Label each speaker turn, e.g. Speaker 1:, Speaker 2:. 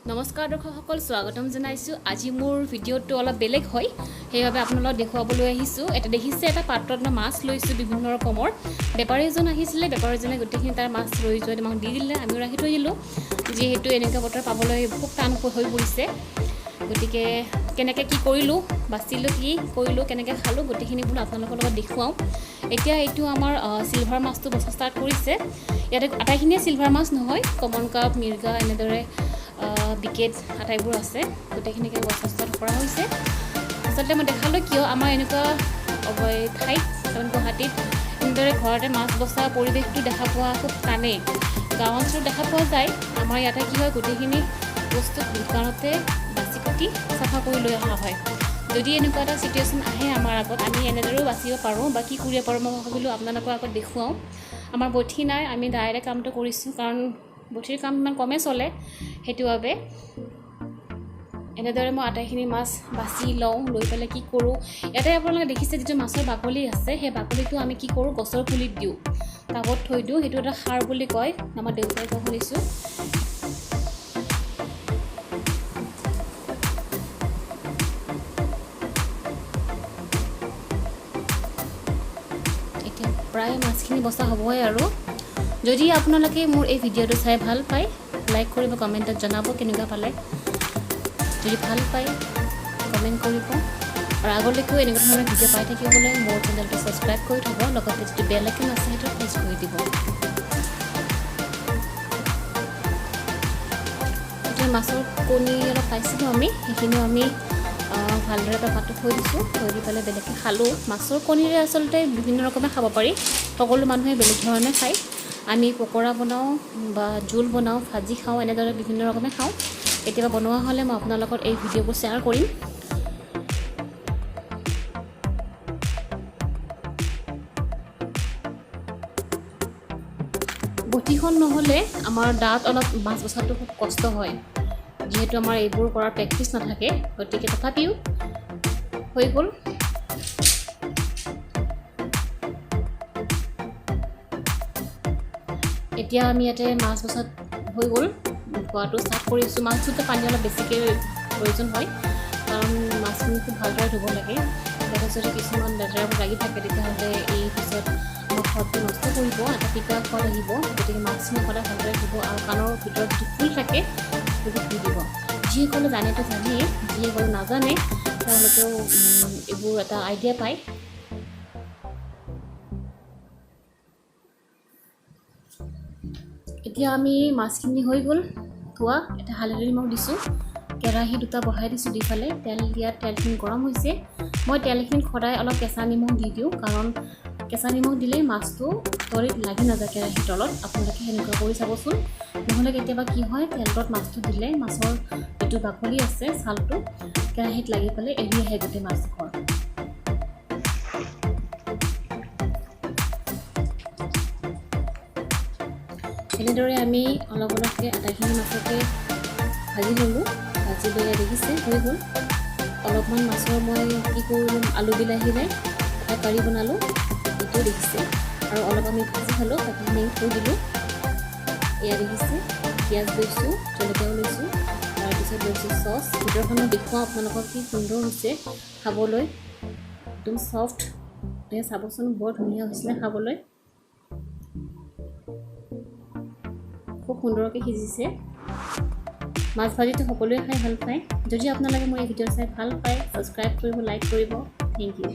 Speaker 1: নমস্কাৰ দৰ্শকসকল স্বাগতম জনাইছো আজি মোৰ ভিডিঅটো অলপ বেলেগ হয় সেইভাবে আপোনালোকক দেখুৱাবলৈ আহিছো এটা দেখিছে এটা পাত্ৰত মই মাছ লৈছো বিভিন্ন ৰকমৰ বেপাৰী এজন আহিছিলে বেপাৰীজনে গোটেইখিনি তাৰ মাছ লৈ যোৱা আমাক দি দিলে আমি ৰাখি থৈ দিলো যেহেতু এনেকা বতৰ পাবলৈ খুব টান হৈ পৰিছে গতিকে কেনেকৈ কি কৰিলো বাছিলো কি কৰিলো কেনেকৈ খালো গোটেইখিনি বুল আপোনালোকৰ লগত দেখুৱাও এতিয়া এইটো আমাৰ সিলভাৰ মাছটো বছা ষ্টাৰ্ট কৰিছে ইয়াতে আটাইখিনিয়ে সিলভাৰ মাছ নহয় কমন কাপ মিৰ্গা এনেদৰে বিকেট আটাইবোৰ আছে গোটেইখিনিকে বস্তা কৰা হৈছে আচলতে মই দেখালো কিয় আমাৰ এনেকুৱা ঠাইত গুৱাহাটীত এনেদৰে ঘৰতে মাছ বস্তা পৰিৱেশটো দেখা পোৱা খুব টানেই গাঁও অঞ্চলত দেখা পোৱা যায় আমাৰ ইয়াতে কি হয় গোটেইখিনি বস্তু দোকানতে বাছি কাটি চাফা কৰি লৈ অহা হয় যদি এনেকুৱা এটা চিটুৱেশ্যন আহে আমাৰ আগত আমি এনেদৰেও বাচিব পাৰোঁ বা কি কৰিব পাৰোঁ মই ভাবিলোঁ আপোনালোকৰ আগত দেখুৱাওঁ আমাৰ বঠি নাই আমি ডাইৰেক্ট কামটো কৰিছোঁ কাৰণ বঠিৰ কাম ইমান কমে চলে সেইটো বাবে এনেদৰে মই আটাইখিনি মাছ বাছি লওঁ লৈ পেলাই কি কৰোঁ ইয়াতে আপোনালোকে দেখিছে যিটো মাছৰ বাকলি আছে সেই বাকলিটো আমি কি কৰোঁ গছৰ পুলিত দিওঁ টাবত থৈ দিওঁ সেইটো এটা সাৰ বুলি কয় আমাৰ দেউতাই কোৱা শুনিছোঁ এতিয়া প্ৰায় মাছখিনি বচা হ'বই আৰু যদি আপোনালোকে মোৰ এই ভিডিঅ'টো চাই ভাল পায় লাইক কৰিব কমেণ্টত জনাব কেনেকুৱা পালে যদি ভাল পায় কমেণ্ট কৰিব আৰু আগলৈকেও এনেকুৱা ধৰণৰ ভিডিঅ' পাই থাকিবলৈ মোৰ চেনেলটো ছাবস্ক্ৰাইব কৰি থ'ব লগতে যিটো বেল আইকন আছে সেইটো প্ৰেছ কৰি দিব এতিয়া মাছৰ কণী অলপ পাইছিলোঁ আমি সেইখিনিও আমি ভালদৰে পাতত থৈ দিছোঁ থৈ দি পেলাই বেলেগকৈ খালোঁ মাছৰ কণীৰে আচলতে বিভিন্ন ৰকমে খাব পাৰি সকলো মানুহে বেলেগ ধৰণে খায় আমি পকৰা বনাওঁ বা জোল বনাওঁ ভাজি খাওঁ এনেদৰে বিভিন্ন ৰকমে খাওঁ কেতিয়াবা বনোৱা হ'লে মই আপোনাৰ লগত এই ভিডিঅ'বোৰ শ্বেয়াৰ কৰিম বটিখন নহ'লে আমাৰ দাঁত অলপ মাছ বচাটো খুব কষ্ট হয় যিহেতু আমাৰ এইবোৰ কৰাৰ প্ৰেক্টিচ নাথাকে গতিকে তথাপিও হৈ গ'ল এতিয়া আমি ইয়াতে মাছ বচাত হৈ গ'ল খোৱাটো ষ্টাৰ্ট কৰিছোঁ মাছ ধোতে পানী অলপ বেছিকৈ প্ৰয়োজন হয় কাৰণ মাছখিনি খুব ভালদৰে ধুব লাগে লগতে যদি কিছুমান লেতেৰাবোৰ লাগি থাকে তেতিয়াহ'লে এই পিছত আমাৰ সোৱাদটো নষ্ট কৰিব এটা তিতা সোৱাদ আহিব গতিকে মাছখিনি সদায় ভালদৰে ধুব আৰু কাণৰ ভিতৰত যিটো ফুল থাকে সেইটো ধুই দিব যিসকলে জানেতো জানেই যিসকলে নাজানে তেওঁলোকেও এইবোৰ এটা আইডিয়া পায় এতিয়া আমি মাছখিনি হৈ গ'ল ধোৱা এটা হালধি নিমখ দিছোঁ কেৰাহী দুটা বহাই দিছোঁ দুইফালে তেল দিয়াত তেলখিনি গৰম হৈছে মই তেলখিনিত সদায় অলপ কেঁচা নিমখ দি দিওঁ কাৰণ কেঁচা নিমখ দিলে মাছটো তলিত লাগি নাযায় কেৰাহীৰ তলত আপোনালোকে সেনেকুৱা কৰি চাবচোন নহ'লে কেতিয়াবা কি হয় তেলটোত মাছটো দিলে মাছৰ যিটো বাকলি আছে ছালটো কেৰাহীত লাগি পেলাই এৰি আহে গোটেই মাছডোখৰ এনেদৰে আমি অলপ অলপকৈ আটাইখিনি মাছকে ভাজি ল'লোঁ ভাজি লৈ দেখিছে হৈ গ'ল অলপমান মাছৰ মই কি কৰিলোঁ আলু বিলাহীৰে এটা কাৰী বনালোঁ এইটো দেখিছে আৰু অলপ আমি ভাজি খালোঁ বাকীখিনি থৈ দিলোঁ এয়া দেখিছে পিঁয়াজ লৈছোঁ জলকীয়াও লৈছোঁ তাৰপিছত লৈছোঁ চচ ভিতৰখনত দেখুৱাওঁ আপোনালোকক কি সুন্দৰ হৈছে খাবলৈ একদম ছফ্ট চাবচোন বৰ ধুনীয়া হৈছিলে খাবলৈ খুব সুন্দৰকৈ সিজিছে মাছ ভাজিটো সকলোৱে খাই ভাল পায় যদি আপোনালোকে মোৰ এই ভিডিঅ' চাই ভাল পায় ছাবস্ক্ৰাইব কৰিব লাইক কৰিব থেংক ইউ